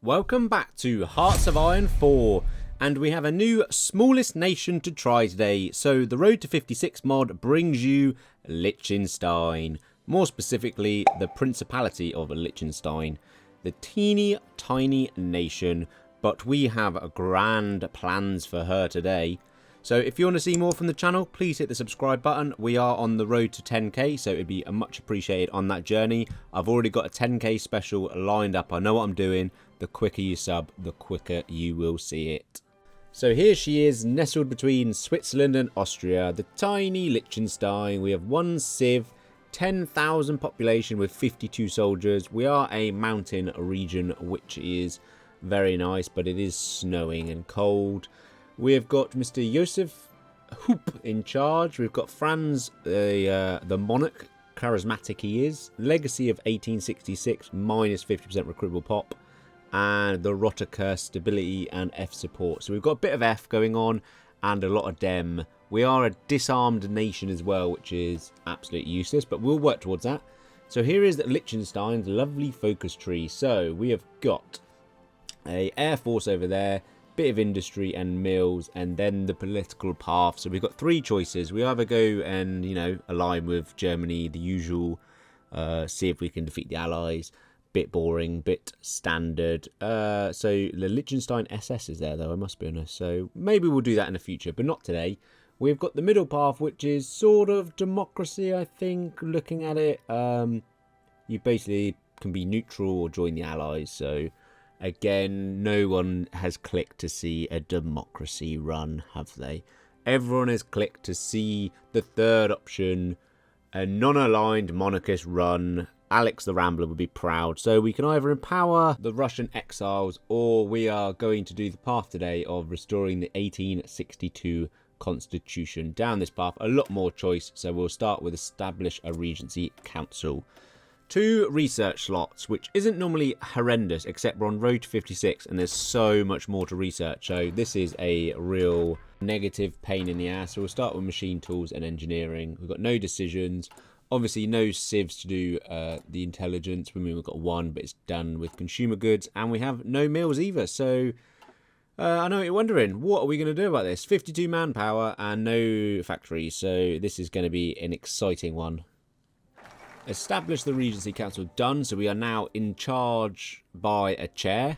Welcome back to Hearts of Iron 4, and we have a new smallest nation to try today. So the Road to 56 mod brings you Liechtenstein, more specifically the Principality of Liechtenstein, the teeny tiny nation, but we have grand plans for her today. So if you want to see more from the channel, please hit the subscribe button. We are on the road to 10k, so it'd be much appreciated on that journey. I've already got a 10k special lined up. I know what I'm doing. The quicker you sub, the quicker you will see it. So here she is, nestled between Switzerland and Austria, the tiny Liechtenstein. We have 1 civ, 10,000 population with 52 soldiers. We are a mountain region, which is very nice, but it is snowing and cold. We have got Mr. Joseph Hoop in charge. We've got Franz, the monarch, charismatic he is. Legacy of 1866, minus 50% recruitable pop. And the Rotoker, stability and F support. So we've got a bit of F going on and a lot of Dem. We are a disarmed nation as well, which is absolutely useless, but we'll work towards that. So here is Liechtenstein's lovely focus tree. So we have got a air force over there, bit of industry and mills, and then the political path. So we've got 3 choices. We either go and, you know, align with Germany, the usual, see if we can defeat the Allies. Bit boring, bit standard. So the Liechtenstein SS is there, though, I must be honest. So maybe we'll do that in the future, but not today. We've got the middle path, which is sort of democracy, I think, looking at it. You basically can be neutral or join the Allies. So again, no one has clicked to see a democracy run, have they? Everyone has clicked to see the third option, a non-aligned monarchist run. Alex the Rambler would be proud. So we can either empower the Russian exiles, or we are going to do the path today of restoring the 1862 constitution. Down this path, a lot more choice. So we'll start with establish a regency council. 2 research slots, which isn't normally horrendous, except we're on road to 56 and there's so much more to research. So this is a real negative pain in the ass. So we'll start with machine tools and engineering. We've got no decisions. Obviously, no civs to do the intelligence. I mean, we've got 1, but it's done with consumer goods. And we have no mills either. So, I know what you're wondering. What are we going to do about this? 52 manpower and no factories. So, this is going to be an exciting one. Establish the Regency Council done. So, we are now in charge by a chair.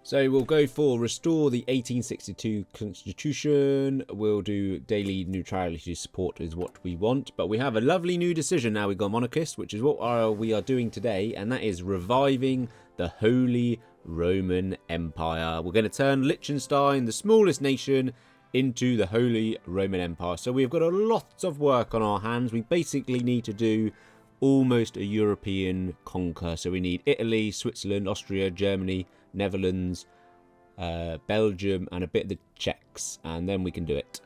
So we'll go for restore the 1862 constitution. We'll do daily neutrality support is what we want. But we have a lovely new decision now. We've got monarchist, which is what we are doing today. And that is reviving the Holy Roman Empire. We're going to turn Liechtenstein, the smallest nation, into the Holy Roman Empire. So we've got a lot of work on our hands. We basically need to do almost a European conquer. So we need Italy, Switzerland, Austria, Germany, Netherlands, Belgium, and a bit of the Czechs, and then we can do it.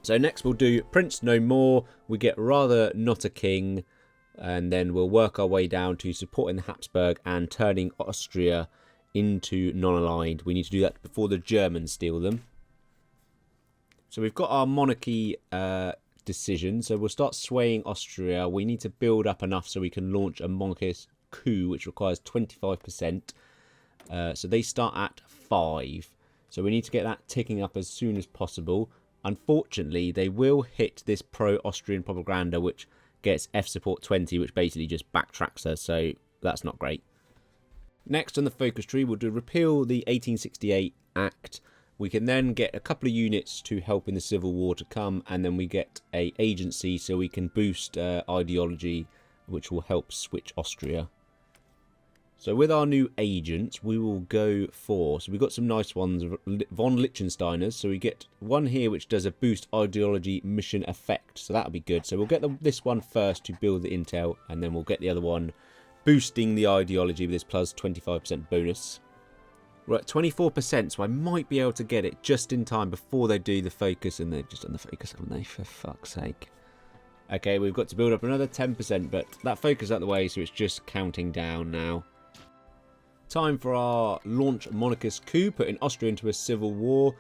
So next we'll do Prince No More. We get rather not a king, and then we'll work our way down to supporting the Habsburg and turning Austria into non-aligned. We need to do that before the Germans steal them. So we've got our monarchy decision. So we'll start swaying Austria. We need to build up enough so we can launch a monarchist coup, which requires 25%. So they start at 5. So we need to get that ticking up as soon as possible. Unfortunately, they will hit this pro-Austrian propaganda, which gets F support 20, which basically just backtracks her. So that's not great. Next on the focus tree, we'll do repeal the 1868 Act. We can then get a couple of units to help in the civil war to come. And then we get a agency so we can boost ideology, which will help switch Austria. So with our new agents, we will go for, so we've got some nice ones, von Liechtensteiners. So we get one here which does a boost ideology mission effect. So that'll be good. So we'll get this one first to build the intel, and then we'll get the other one boosting the ideology with this plus 25% bonus. We're at 24%, so I might be able to get it just in time before they do the focus, and they've just done the focus, haven't they? For fuck's sake. Okay, we've got to build up another 10%, but that focus is out the way, so it's just counting down now. Time for our launch monarchist coup, putting Austria into a civil war.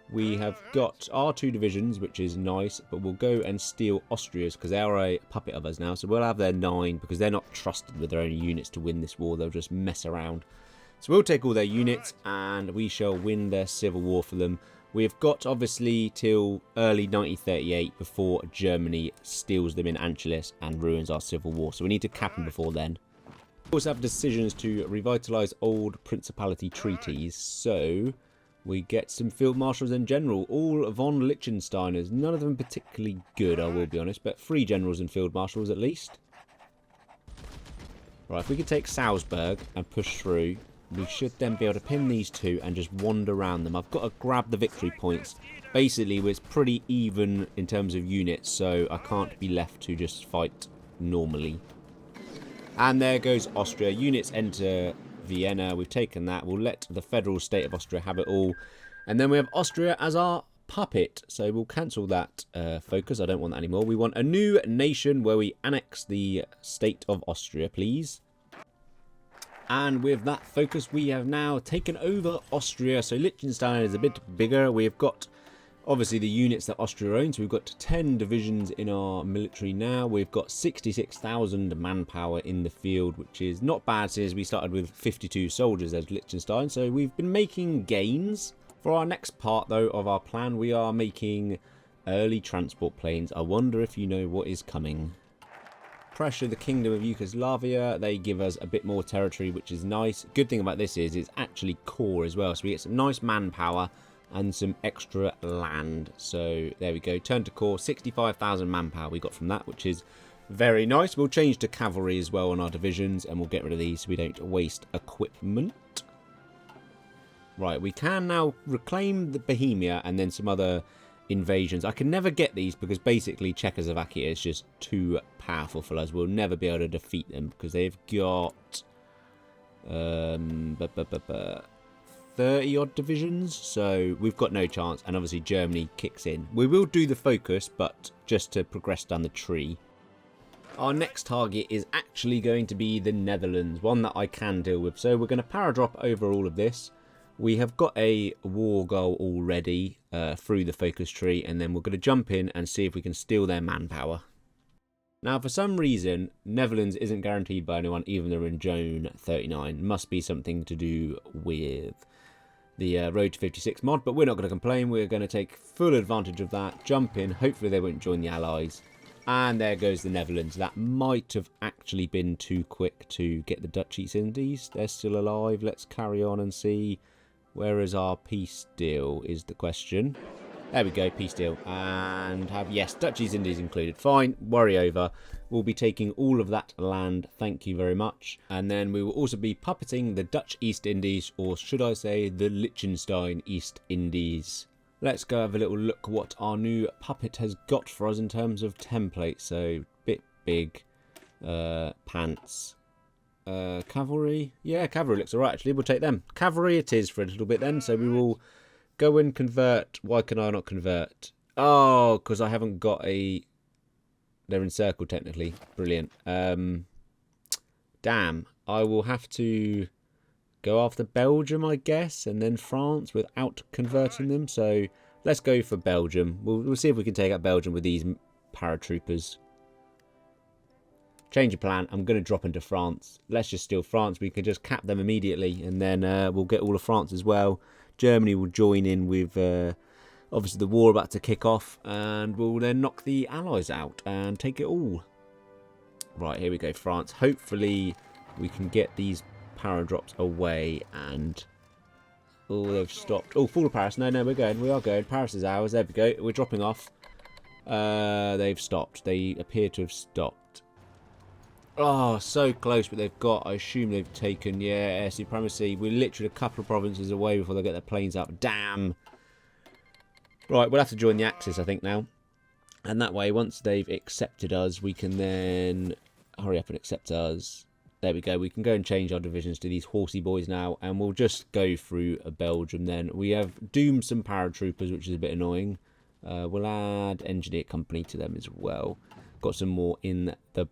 We have got our 2 divisions, which is nice, but we'll go and steal Austria's because they are a puppet of us now. So we'll have their 9 because they're not trusted with their own units to win this war. They'll just mess around. So we'll take all their units and we shall win their civil war for them. We've got obviously till early 1938 before Germany steals them in Anschluss and ruins our civil war. So we need to cap them before then. We also have decisions to revitalise old principality treaties. So we get some field marshals in general, all von Liechtensteiners. None of them particularly good, I will be honest, but 3 generals and field marshals at least. Right, if we could take Salzburg and push through, we should then be able to pin these 2 and just wander around them. I've got to grab the victory points. Basically, it's pretty even in terms of units, so I can't be left to just fight normally. And there goes Austria. Units enter Vienna. We've taken that. We'll let the federal state of Austria have it all. And then we have Austria as our puppet. So we'll cancel that focus. I don't want that anymore. We want a new nation where we annex the state of Austria, please. And with that focus, we have now taken over Austria. So Liechtenstein is a bit bigger. We've got, obviously, the units that Austria owns. We've got 10 divisions in our military now. We've got 66,000 manpower in the field, which is not bad since we started with 52 soldiers as Liechtenstein. So we've been making gains. For our next part, though, of our plan, we are making early transport planes. I wonder if you know what is coming. Pressure the Kingdom of Yugoslavia. They give us a bit more territory, which is nice. Good thing about this is it's actually core as well, so we get some nice manpower and some extra land. So there we go, turn to core. 65,000 manpower we got from that, which is very nice. We'll change to cavalry as well on our divisions, and we'll get rid of these so we don't waste equipment. Right, we can now reclaim the Bohemia and then some other invasions. I can never get these because basically Czechoslovakia is just too powerful for us. We'll never be able to defeat them because they've got 30 odd divisions, so we've got no chance. And obviously Germany kicks in. We will do the focus, but just to progress down the tree. Our next target is actually going to be the Netherlands, one that I can deal with. So we're going to paradrop over all of this. We have got a war goal already through the focus tree, and then we're going to jump in and see if we can steal their manpower. Now, for some reason, Netherlands isn't guaranteed by anyone, even though they're in Zone 39. Must be something to do with the Road to 56 mod, but we're not going to complain. We're going to take full advantage of that, jump in. Hopefully they won't join the Allies. And there goes the Netherlands. That might have actually been too quick to get the Dutch East Indies. They're still alive. Let's carry on and see. Where is our peace deal is the question. There we go, peace deal. And have, yes, Dutch East Indies included. Fine, worry over. We'll be taking all of that land. Thank you very much. And then we will also be puppeting the Dutch East Indies, or should I say the Liechtenstein East Indies. Let's go have a little look what our new puppet has got for us in terms of templates. So, bit big, pants. Cavalry. Yeah, cavalry looks alright actually. We'll take them. Cavalry it is for a little bit then. So we will go and convert. Why can I not convert? Oh, because I haven't got a... They're encircled technically. Brilliant. Damn. I will have to go after Belgium, I guess, and then France without converting them. So let's go for Belgium. We'll see if we can take out Belgium with these paratroopers. Change of plan. I'm going to drop into France. Let's just steal France. We can just cap them immediately, and then we'll get all of France as well. Germany will join in with obviously the war about to kick off, and we'll then knock the Allies out and take it all. Right, here we go, France. Hopefully we can get these paradrops away, and... Oh, they've stopped. Oh, fall of Paris. No, we're going. We are going. Paris is ours. There we go. We're dropping off. They've stopped. They appear to have stopped. Oh, so close, but they've got, I assume they've taken, yeah, air supremacy. We're literally a couple of provinces away before they get their planes up. Damn. Right, we'll have to join the Axis, I think, now. And that way, once they've accepted us, we can then hurry up and accept us. There we go. We can go and change our divisions to these horsey boys now, and we'll just go through Belgium then. We have doomed some paratroopers, which is a bit annoying. We'll add engineer company to them as well. Got some more in the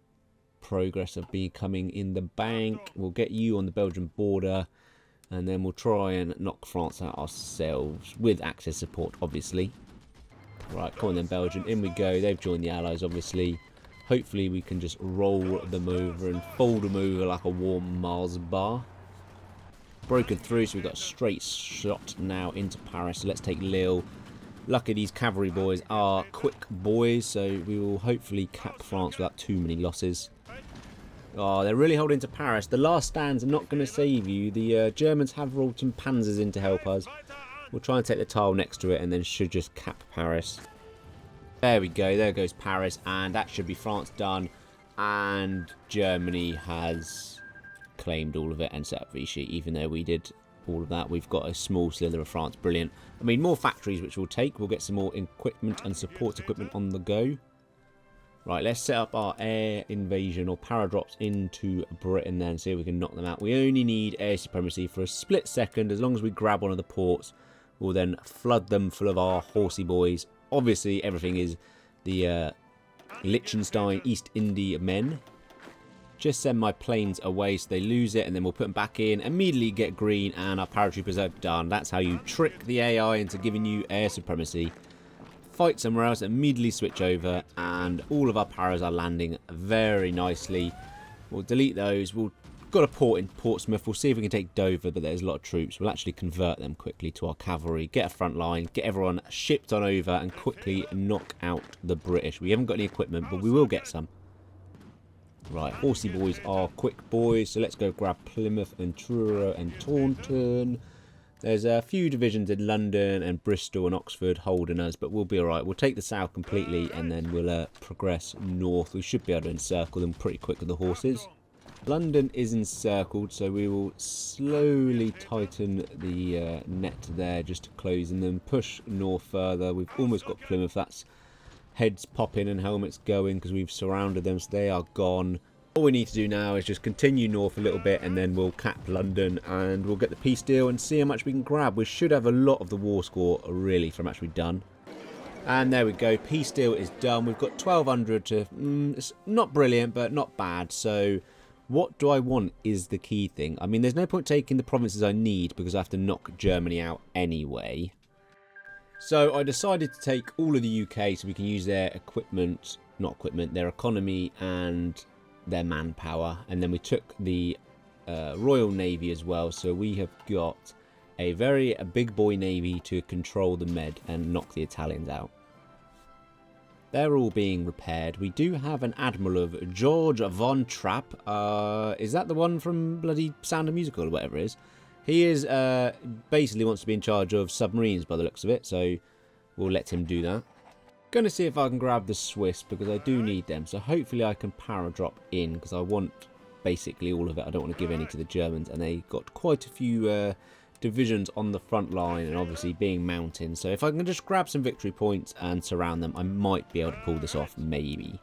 progress of becoming in the bank. We'll get you on the Belgian border, and then we'll try and knock France out ourselves with Axis support, obviously. Right, come on then, Belgium. In we go. They've joined the Allies, obviously. Hopefully we can just roll them over and fold them over like a warm Mars bar. broken through, so we've got a straight shot now into Paris. So let's take Lille. Lucky these cavalry boys are quick boys, so we will hopefully cap France without too many losses. Oh, they're really holding to Paris. The last stands are not going to save you. The Germans have rolled some panzers in to help us. We'll try and take the tile next to it and then should just cap Paris. There we go. There goes Paris, and that should be France done. And Germany has claimed all of it and set up Vichy, even though we did all of that. We've got a small slither of France. Brilliant. I mean, more factories, which we'll take. We'll get some more equipment and support equipment on the go. Right, let's set up our air invasion or paradrops into Britain then, see if we can knock them out. We only need air supremacy for a split second. As long as we grab one of the ports, we'll then flood them full of our horsey boys. Obviously, everything is the Liechtenstein East India men. Just send my planes away so they lose it, and then we'll put them back in, immediately get green, and our paratroopers are done. That's how you trick the AI into giving you air supremacy. Fight somewhere else, immediately switch over, and all of our paras are landing very nicely. We'll delete those. We've got a port in Portsmouth. We'll see if we can take Dover, but there's a lot of troops. We'll actually convert them quickly to our cavalry, get a front line, get everyone shipped on over, and quickly knock out the British. We haven't got any equipment, but we will get some. Right, horsey boys are quick boys, so let's go grab Plymouth and Truro and Taunton. There's a few divisions in London and Bristol and Oxford holding us, but we'll be alright. We'll take the south completely and then we'll progress north. We should be able to encircle them pretty quick with the horses. London is encircled, so we will slowly tighten the net there just to close and then push north further. We've almost got Plymouth. That's heads popping and helmets going because we've surrounded them, so they are gone. All we need to do now is just continue north a little bit and then we'll cap London and we'll get the peace deal and see how much we can grab. We should have a lot of the war score really from actually done. And there we go, peace deal is done. We've got 1200 to, it's not brilliant but not bad. So what do I want is the key thing. I mean, there's no point taking the provinces I need because I have to knock Germany out anyway. So I decided to take all of the UK so we can use their equipment, not equipment, their economy and their manpower. And then we took the Royal Navy as well. So we have got a very big boy navy to control the Med and knock the Italians out. They're all being repaired. We do have an admiral of George von Trapp. Is that the one from bloody Sound of Musical or whatever it is? He is basically wants to be in charge of submarines by the looks of it, so we'll let him do that. Going to see if I can grab the Swiss because I do need them, so hopefully I can paradrop in because I want basically all of it. I don't want to give any to the Germans, and they got quite a few divisions on the front line and obviously being mountains, so if I can just grab some victory points and surround them, I might be able to pull this off, maybe.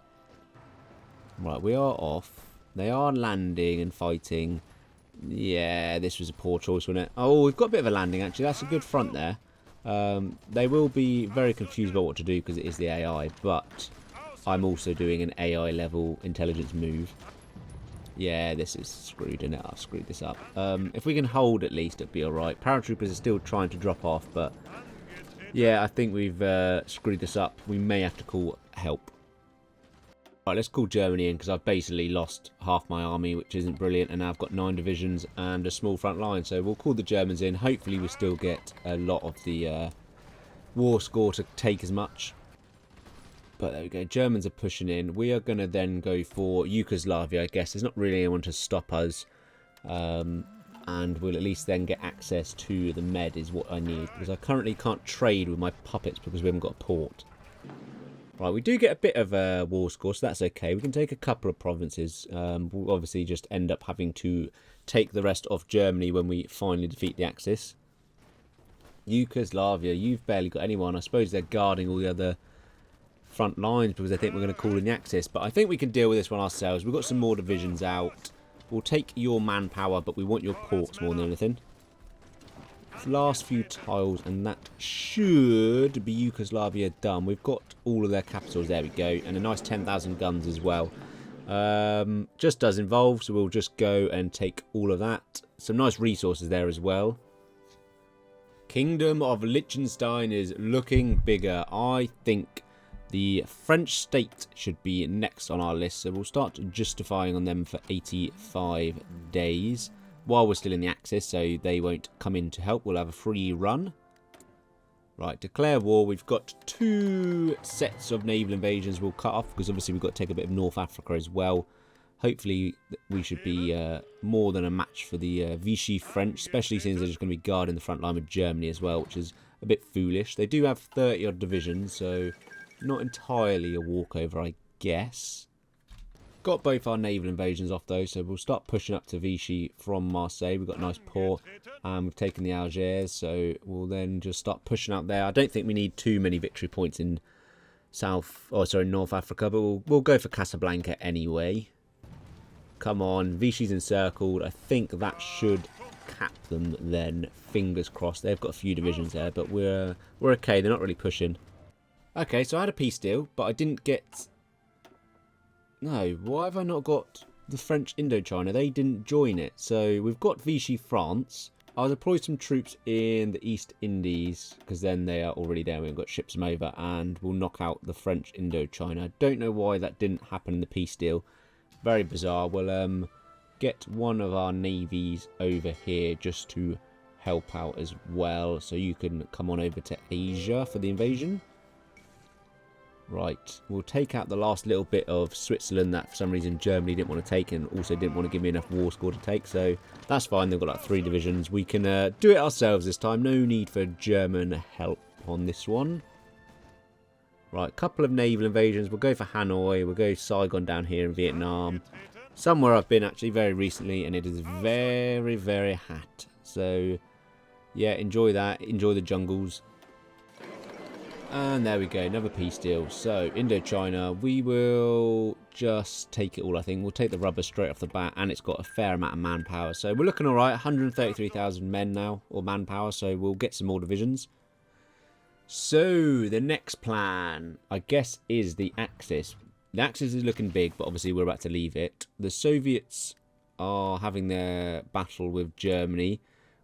Right, we are off. They are landing and fighting. Yeah, this was a poor choice, wasn't it? Oh, we've got a bit of a landing, actually. That's a good front there. They will be very confused about what to do because it is the AI, but I'm also doing an AI level intelligence move. Yeah, this is screwed, isn't it? I've screwed this up. If we can hold at least, it'll be alright. Paratroopers are still trying to drop off, but yeah, I think we've screwed this up. We may have to call help. Right, let's call Germany in because I've basically lost half my army, which isn't brilliant, and now I've got 9 divisions and a small front line. So we'll call the Germans in. Hopefully we still get a lot of the war score to take as much. But there we go, Germans are pushing in. We are going to then go for Yugoslavia, I guess. There's not really anyone to stop us. And we'll at least then get access to the Med is what I need. Because I currently can't trade with my puppets because we haven't got a port. Right, we do get a bit of a war score, so that's okay. We can take a couple of provinces. We'll obviously just end up having to take the rest of Germany when we finally defeat the Axis. Yugoslavia, you've barely got anyone. I suppose they're guarding all the other front lines because they think we're going to call in the Axis. But I think we can deal with this one ourselves. We've got some more divisions out. We'll take your manpower, but we want your ports more than anything. Last few tiles, and that should be Yugoslavia done. We've got all of their capitals. There we go, and a nice 10,000 guns as well. Just does involve, so we'll just go and take all of that. Some nice resources there as well. Kingdom of Liechtenstein is looking bigger. I think the French state should be next on our list, so we'll start justifying on them for 85 days. while we're still in the Axis, so they won't come in to help. We'll have a free run. Right, declare war. We've got 2 sets of naval invasions we'll cut off, because obviously we've got to take a bit of North Africa as well. Hopefully we should be more than a match for the Vichy French, especially since they're just going to be guarding the front line with Germany as well, which is a bit foolish. They do have 30 odd divisions, so not entirely a walkover, I guess. Got both our naval invasions off though, so we'll start pushing up to Vichy from Marseille. We've got a nice port, and we've taken the Algiers, so we'll then just start pushing out there. I don't think we need too many victory points in North Africa, but we'll go for Casablanca anyway. Come on, Vichy's encircled. I think that should cap them then. Fingers crossed. They've got a few divisions there, but we're okay. They're not really pushing. Okay, so I had a peace deal, but I didn't get... No, why have I not got the French Indochina? They didn't join it. So we've got Vichy France. I'll deploy some troops in the East Indies, because then they are already there. We've got ships them over, and we'll knock out the French Indochina. I don't know why that didn't happen in the peace deal. Very bizarre. We'll get one of our navies over here just to help out as well. So you can come on over to Asia for the invasion. Right, we'll take out the last little bit of Switzerland that for some reason Germany didn't want to take, and also didn't want to give me enough war score to take, so that's fine. They've got like 3 divisions. We can do it ourselves this time. No need for German help on this one. Right, couple of naval invasions. We'll go for Hanoi. We'll go Saigon down here in Vietnam. Somewhere I've been actually very recently, and it is very, very hot. So, yeah, enjoy that. Enjoy the jungles. And there we go, another peace deal. So, Indochina, we will just take it all, I think. We'll take the rubber straight off the bat, and it's got a fair amount of manpower. So, we're looking alright, 133,000 men now, or manpower, so we'll get some more divisions. So, the next plan, I guess, is the Axis. The Axis is looking big, but obviously we're about to leave it. The Soviets are having their battle with Germany.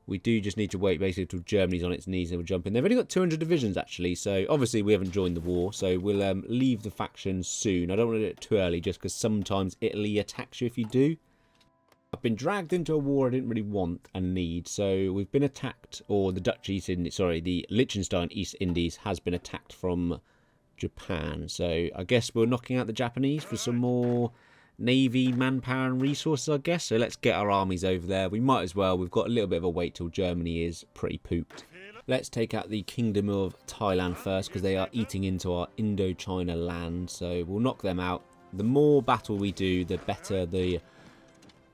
We do just need to wait basically until Germany's on its knees and we'll jump in. They've only got 200 divisions actually, so obviously we haven't joined the war, so we'll leave the faction soon. I don't want to do it too early just because sometimes Italy attacks you if you do. I've been dragged into a war I didn't really want and need, so we've been attacked, or the the Liechtenstein East Indies has been attacked from Japan. So I guess we're knocking out the Japanese for some more navy manpower and resources, I guess. So let's get our armies over there. We might as well. We've got a little bit of a wait till Germany is pretty pooped. Let's take out the Kingdom of Thailand first, because they are eating into our Indochina land. So we'll knock them out. The more battle we do, the better the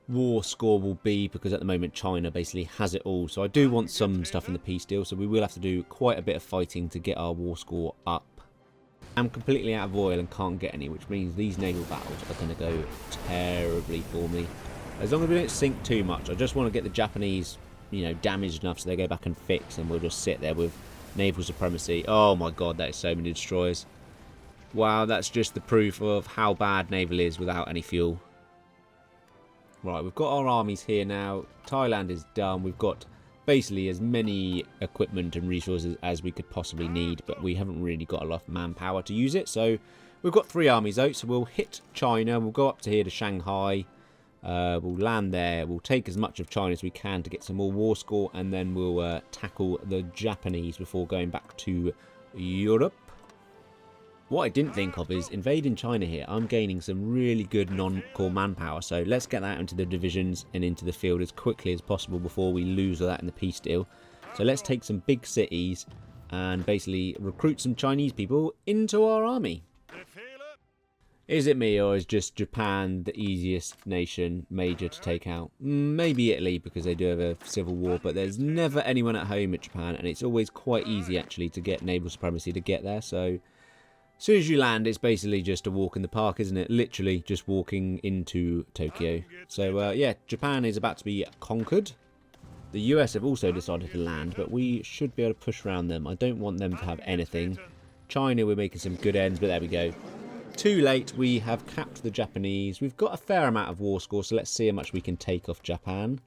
war score will be, because at the moment China basically has it all. So I do want some stuff in the peace deal, so we will have to do quite a bit of fighting to get our war score up. I'm completely out of oil and can't get any, which means these naval battles are going to go terribly for me. As long as we don't sink too much, I just want to get the Japanese, damaged enough so they go back and fix, and we'll just sit there with naval supremacy. Oh my god, that is so many destroyers. Wow, that's just the proof of how bad naval is without any fuel. Right, we've got our armies here now. Thailand is done. We've got basically as many equipment and resources as we could possibly need, but we haven't really got a lot of manpower to use it. So we've got 3 armies out, so we'll hit China. We'll go up to here to Shanghai. We'll land there. We'll take as much of China as we can to get some more war score, and then we'll tackle the Japanese before going back to Europe. What I didn't think of is invading China here. I'm gaining some really good non-core manpower, so let's get that into the divisions and into the field as quickly as possible before we lose all that in the peace deal. So let's take some big cities and basically recruit some Chinese people into our army. Is it me, or is just Japan the easiest nation major to take out? Maybe Italy, because they do have a civil war, but there's never anyone at home at Japan, and it's always quite easy actually to get naval supremacy to get there. So as soon as you land, it's basically just a walk in the park, isn't it? Literally just walking into Tokyo. So, yeah, Japan is about to be conquered. The US have also decided to land, but we should be able to push around them. I don't want them to have anything. China, we're making some good ends, but there we go. Too late, we have capped the Japanese. We've got a fair amount of war score, so let's see how much we can take off Japan.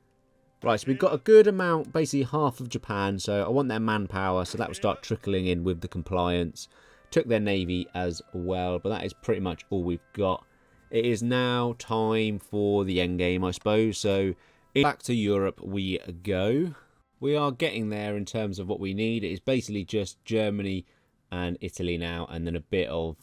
Right, so we've got a good amount, basically half of Japan, so I want their manpower, so that will start trickling in with the compliance. Took their navy as well, but that is pretty much all we've got. It is now time for the end game, I suppose. So Back to Europe we go. We are getting there in terms of what we need. It is basically just Germany and Italy now, and then a bit of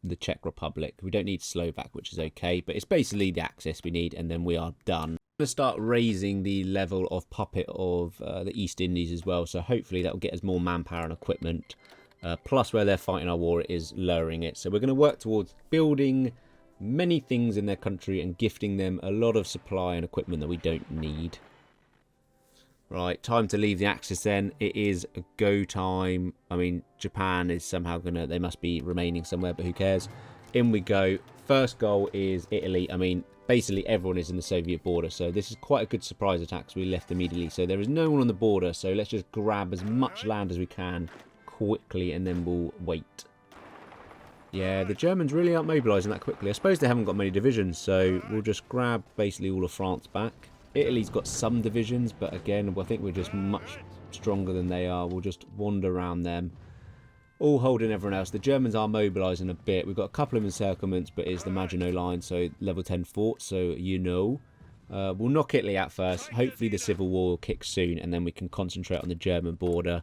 the Czech Republic. We don't need Slovak, which is okay, but it's basically the Axis we need, and then we are done. I'm going to start raising the level of puppet of the East Indies as well, so hopefully that will get us more manpower and equipment. Plus, where they're fighting our war, it is lowering it. So we're going to work towards building many things in their country and gifting them a lot of supply and equipment that we don't need. Right, time to leave the Axis then. It is go time. I mean, Japan is somehow gonna, they must be remaining somewhere, but who cares? In we go. First goal is Italy. I mean, basically everyone is in the Soviet border, so this is quite a good surprise attack, so we left immediately. So there is no one on the border, so let's just grab as much land as we can quickly, and then we'll wait. Yeah, the Germans really aren't mobilising that quickly. I suppose they haven't got many divisions, so we'll just grab basically all of France back. Italy's got some divisions, but again, I think we're just much stronger than they are. We'll just wander around them, all holding everyone else. The Germans are mobilising a bit. We've got a couple of encirclements, but it's the Maginot Line, so level 10 fort, so you know. We'll knock Italy out first. Hopefully the civil war will kick soon, and then we can concentrate on the German border.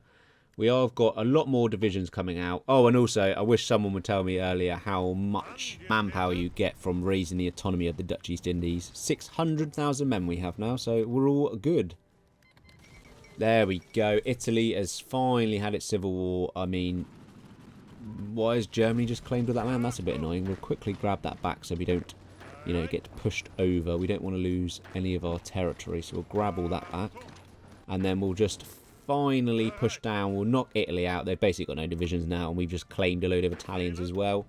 We have got a lot more divisions coming out. Oh, and also, I wish someone would tell me earlier how much manpower you get from raising the autonomy of the Dutch East Indies. 600,000 men we have now, so we're all good. There we go. Italy has finally had its civil war. I mean, why has Germany just claimed all that land? That's a bit annoying. We'll quickly grab that back so we don't, you know, get pushed over. We don't want to lose any of our territory, so we'll grab all that back. And then we'll just finally push down. We'll knock Italy out. They've basically got no divisions now, and we've just claimed a load of Italians as well.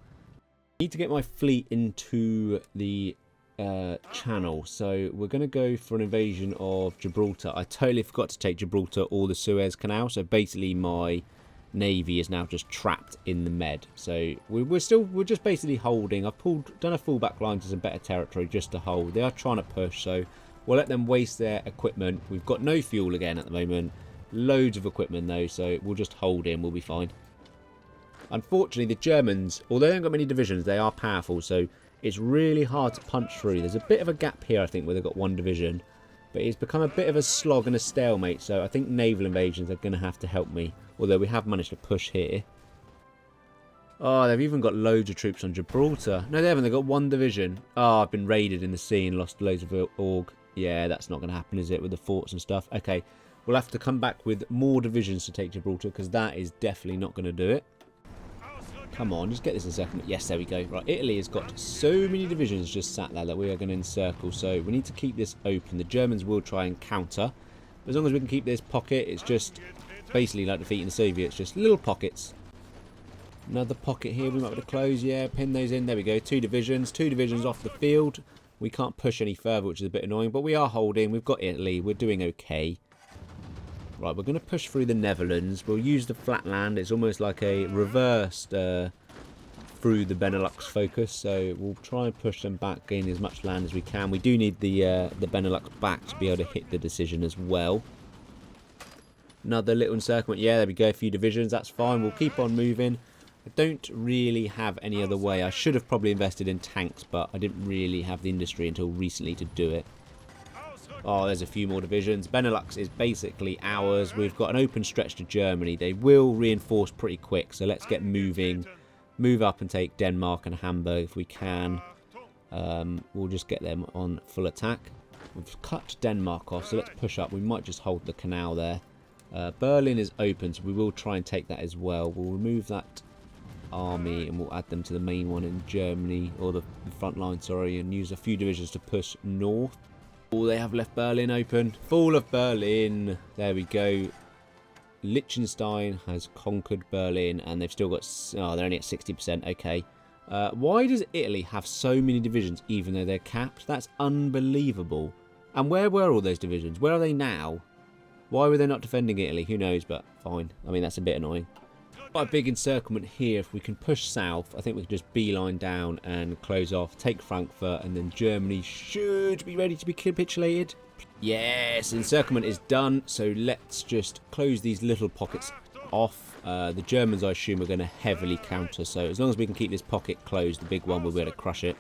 I need to get my fleet into the channel, so we're going to go for an invasion of Gibraltar. I totally forgot to take Gibraltar or the Suez Canal, so basically my navy is now just trapped in the Med. So we're just basically holding. I've done a fullback line to some better territory just to hold. They are trying to push, so we'll let them waste their equipment. We've got no fuel again at the moment. Loads of equipment though, so we'll just hold in, we'll be fine. Unfortunately, the Germans, although they haven't got many divisions, they are powerful, so it's really hard to punch through. There's a bit of a gap here, I think, where they've got one division, but it's become a bit of a slog and a stalemate, so I think naval invasions are going to have to help me, although we have managed to push here. Oh, they've even got loads of troops on Gibraltar. No, they haven't. They've got one division. Oh, I've been raided in the sea and lost loads of org. Yeah, that's not going to happen, is it, with the forts and stuff? Okay. We'll have to come back with more divisions to take Gibraltar, because that is definitely not going to do it. Come on, just get this in a second. Yes, there we go. Right, Italy has got so many divisions just sat there that we are going to encircle. So we need to keep this open. The Germans will try and counter. But as long as we can keep this pocket, it's just basically like defeating the Soviets. Just little pockets. Another pocket here we might be able to close. Yeah, pin those in. There we go. Two divisions off the field. We can't push any further, which is a bit annoying. But we are holding. We've got Italy. We're doing okay. Right, we're going to push through the Netherlands. We'll use the flat land. It's almost like a reversed through the Benelux focus. So we'll try and push them back, gain as much land as we can. We do need the Benelux back to be able to hit the decision as well. Another little encirclement. Yeah, there we go. A few divisions. That's fine. We'll keep on moving. I don't really have any other way. I should have probably invested in tanks, but I didn't really have the industry until recently to do it. Oh, there's a few more divisions. Benelux is basically ours. We've got an open stretch to Germany. They will reinforce pretty quick, so let's get moving. Move up and take Denmark and Hamburg if we can. We'll just get them on full attack. We've cut Denmark off, so let's push up. We might just hold the canal there. Berlin is open, so we will try and take that as well. We'll remove that army and we'll add them to the main one in Germany, or the front line, sorry, and use a few divisions to push north. Oh, they have left Berlin open. Fall of Berlin. There we go. Liechtenstein has conquered Berlin, and they've still got... Oh, they're only at 60%. Okay. Why does Italy have so many divisions, even though they're capped? That's unbelievable. And where were all those divisions? Where are they now? Why were they not defending Italy? Who knows, but fine. I mean, that's a bit annoying. Quite a big encirclement here. If we can push south, I think we can just beeline down and close off, take Frankfurt, and then Germany should be ready to be capitulated. Yes, encirclement is done, so let's just close these little pockets off. The Germans, I assume, are going to heavily counter, so as long as we can keep this pocket closed, the big one, we'll be able to crush it.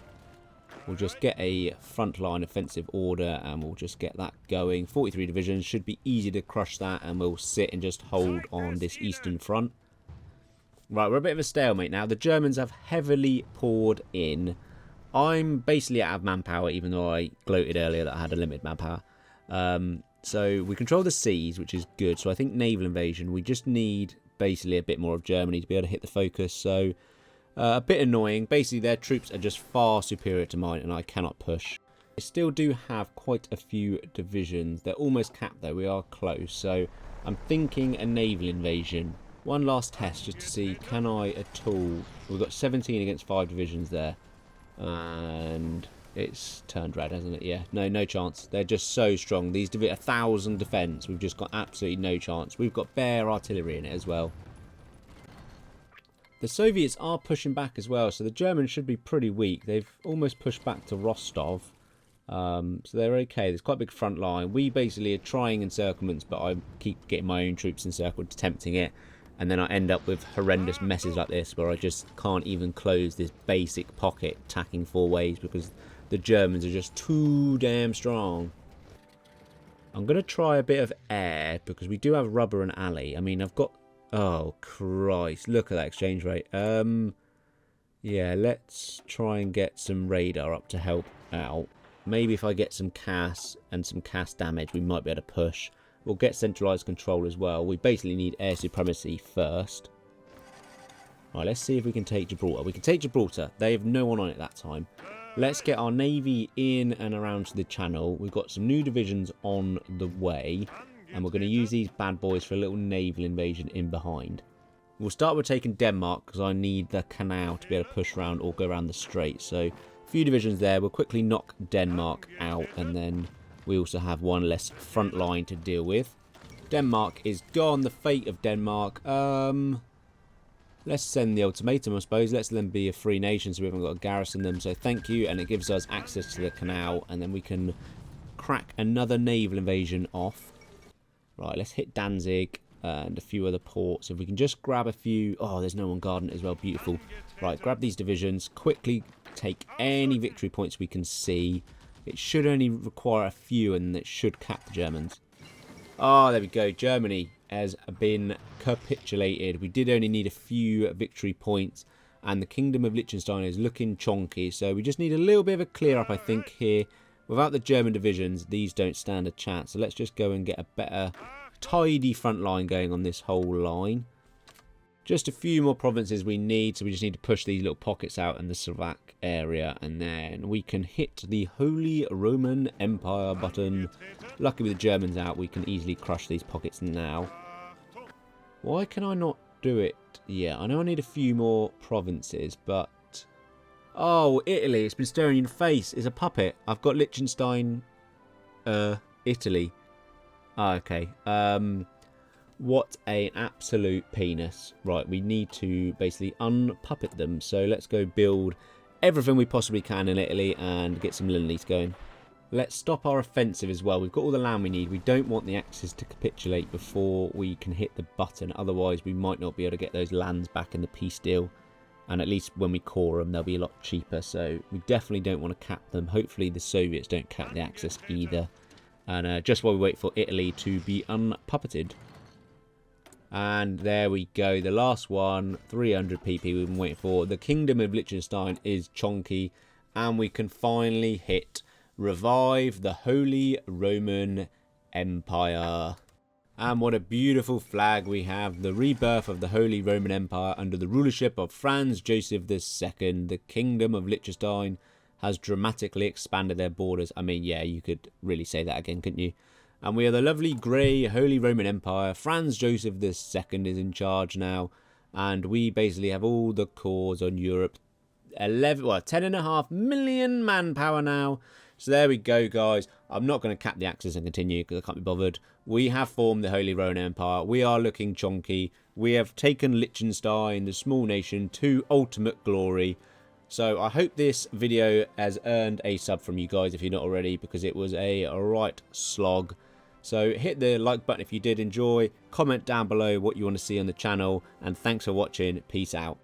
We'll just get a frontline offensive order and we'll just get that going. 43 divisions, should be easy to crush that, and we'll sit and just hold on this eastern front. Right, we're a bit of a stalemate now. The Germans have heavily poured in. I'm basically out of manpower, even though I gloated earlier that I had a limited manpower. So we control the seas, which is good. So I think naval invasion, we just need basically a bit more of Germany to be able to hit the focus. So a bit annoying. Basically, their troops are just far superior to mine, and I cannot push. I still do have quite a few divisions. They're almost capped, though. We are close. So I'm thinking a naval invasion. One last test just to see, can I at all... We've got 17 against 5 divisions there. And it's turned red, hasn't it? Yeah, no chance. They're just so strong. These 1,000 defence. We've just got absolutely no chance. We've got bare artillery in it as well. The Soviets are pushing back as well, so the Germans should be pretty weak. They've almost pushed back to Rostov. So they're okay. There's quite a big front line. We basically are trying encirclements, but I keep getting my own troops encircled, attempting it. And then I end up with horrendous messes like this where I just can't even close this basic pocket tacking 4 ways because the Germans are just too damn strong. I'm going to try a bit of air because we do have rubber and alley. I mean, I've got... Oh, Christ. Look at that exchange rate. Yeah, let's try and get some radar up to help out. Maybe if I get some CAS and some CAS damage, we might be able to push. We'll get centralised control as well. We basically need air supremacy first. Right, let's see if we can take Gibraltar. We can take Gibraltar. They have no one on it that time. Let's get our navy in and around the channel. We've got some new divisions on the way. And we're going to use these bad boys for a little naval invasion in behind. We'll start with taking Denmark because I need the canal to be able to push around or go around the strait. So a few divisions there. We'll quickly knock Denmark out and then... We also have one less front line to deal with. Denmark is gone. The fate of Denmark. Let's send the ultimatum, I suppose. Let's let them be a free nation so we haven't got to garrison them. So thank you. And it gives us access to the canal. And then we can crack another naval invasion off. Right, let's hit Danzig and a few other ports. If we can just grab a few... Oh, there's no one guarding it as well. Beautiful. Right, grab these divisions. Quickly take any victory points we can see. It should only require a few and it should cap the Germans. Oh, there we go. Germany has been capitulated. We did only need a few victory points. And the Kingdom of Liechtenstein is looking chonky. So we just need a little bit of a clear up, I think, here. Without the German divisions, these don't stand a chance. So let's just go and get a better, tidy front line going on this whole line. Just a few more provinces we need, so we just need to push these little pockets out in the Slovak area, and then we can hit the Holy Roman Empire button. Lucky with the Germans out, we can easily crush these pockets now. Why can I not do it? Yeah, I know I need a few more provinces, but... Oh, Italy, it's been staring in the face. It's a puppet. I've got Liechtenstein, Italy. Oh, okay. What an absolute penis. Right, we need to basically unpuppet them. So let's go build everything we possibly can in Italy and get some Lend-Lease going. Let's stop our offensive as well. We've got all the land we need. We don't want the Axis to capitulate before we can hit the button. Otherwise, we might not be able to get those lands back in the peace deal. And at least when we core them, they'll be a lot cheaper. So we definitely don't want to cap them. Hopefully the Soviets don't cap the Axis either. And just while we wait for Italy to be unpuppeted. And there we go. The last one, 300 PP we've been waiting for. The Kingdom of Liechtenstein is chonky. And we can finally hit revive the Holy Roman Empire. And what a beautiful flag we have. The rebirth of the Holy Roman Empire under the rulership of Franz Joseph II. The Kingdom of Liechtenstein has dramatically expanded their borders. I mean, yeah, you could really say that again, couldn't you? And we are the lovely grey Holy Roman Empire. Franz Joseph II is in charge now. And we basically have all the cores on Europe. 10.5 million manpower now. So there we go, guys. I'm not going to cap the Axis and continue because I can't be bothered. We have formed the Holy Roman Empire. We are looking chonky. We have taken Liechtenstein, the small nation, to ultimate glory. So I hope this video has earned a sub from you guys if you're not already, because it was a right slog. So hit the like button if you did enjoy. Comment down below what you want to see on the channel. And thanks for watching. Peace out.